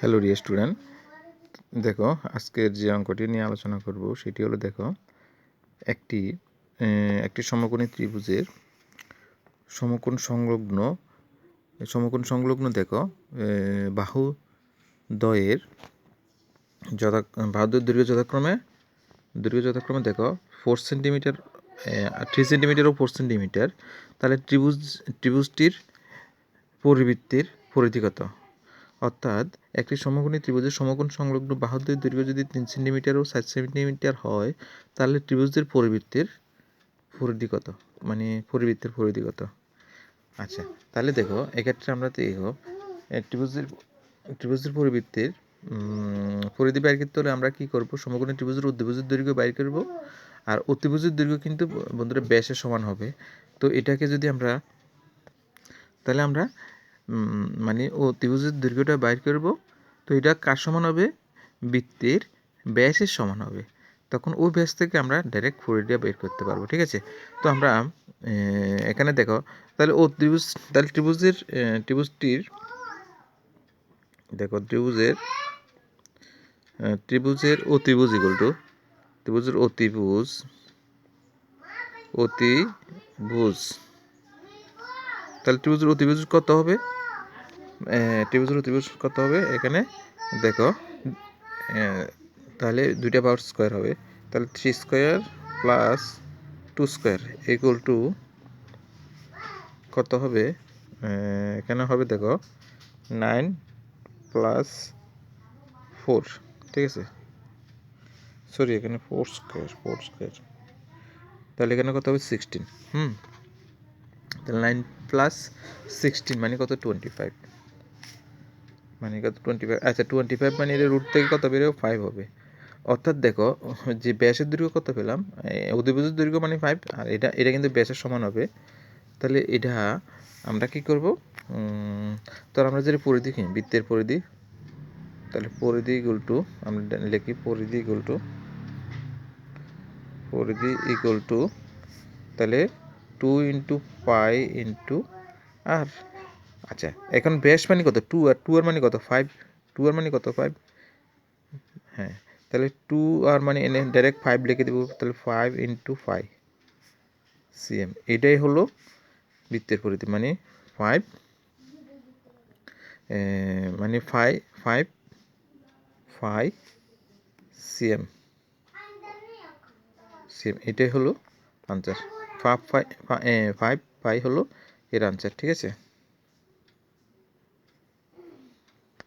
Hello dear student, দেখো আজকের যে অঙ্কটি নিয়ে আলোচনা করব সেটি হলো দেখো একটি একটি সমকোণী ত্রিভুজের সমকোণ সংলগ্ন দেখো বাহু দ্বয়ের বাহুদ্বয়ের দৈর্ঘ্য যথাক্রমে দেখো 4 সেন্টিমিটার 3 সেন্টিমিটার ও 4 সেন্টিমিটার। তাহলে ত্রিভুজটির পরিবৃত্তির পরিধি কত? অর্থাৎ একটি সমকোণী ত্রিভুজের সমকোণ সংলগ্ন বাহুদ্বয়ের দৈর্ঘ্য যদি 3 সেন্টিমিটার ও 7 সেন্টিমিটার হয়, তাহলে ত্রিভুজের পরিবৃত্তির পরিধি কত? পরিবৃত্তির পরিধি কত? আচ্ছা, তাহলে দেখো এক্ষেত্রে আমরা দেখো ত্রিভুজের পরিবৃত্তির পরিধি বাইর করতে হলে আমরা কি করব? সমকোণী ত্রিভুজের অতিভুজের দৈর্ঘ্য বাইর করব, আর অতিভুজের দৈর্ঘ্য কিন্তু বন্ধুরা ব্যাসের সমান হবে। তো এটাকে যদি আমরা তাহলে আমরা ত্রিভুজের দৈর্ঘ্যটা বাইর করব, তো এটা কার সমান হবে? বৃত্তের ব্যাসের সমান হবে। তখন ওই ব্যাস থেকে আমরা ডাইরেক্ট পরিধিটা বের করতে পারবো। ঠিক আছে, তো আমরা এখানে দেখো তাহলে ত্রিভুজটির দেখো ত্রিভুজের অতিভুজ ইকুয়াল টু অতিভুজ তাহলে ত্রিভুজের অতিভুজ কত হবে? এখানে দেখো তাহলে দুইটা পাওয়ার স্কোয়ার হবে, তাহলে 3 square plus 2 square equal to কত হবে? এখানে হবে দেখো 9 প্লাস 4। ঠিক আছে, সরি এখানে 4 স্কোয়ার তাহলে এখানে কত হবে? 16। তাহলে 9 প্লাস 16 মানে কত? 25। আচ্ছা 25 মানে এর রুট থেকে কত বেরোবে? 5 হবে। অর্থাৎ দেখো যে ব্যাসের দৈর্ঘ্য কত পেলাম, অতিভুজের দৈর্ঘ্য মানে 5, আর এটা কিন্তু ব্যাসের সমান হবে। তাহলে এটা আমরা কি করব? তো আমরা যে পরিধি বৃত্তের পরিধি, তাহলে পরিধি ইকুয়াল টু আমরা লিখি পরিধি ইকুয়াল টু তাহলে 2 ইন্টু পাই ইন্টু আর। আচ্ছা, এখন ব্যাস মানে কত? 2, আর 2 আর মানে কত? 5। 2 আর মানে কত? 5। হ্যাঁ, তাহলে 2 আর মানে এনে ডাইরেক্ট 5 লিখে দেবো। তাহলে 5 ইন্টু 5 সিএম। এটাই হলো বৃত্তের পরিধি, মানে 5 সিএম। এটাই হলো আনসার। 5 পাই হলো এর আনসার। ঠিক আছে।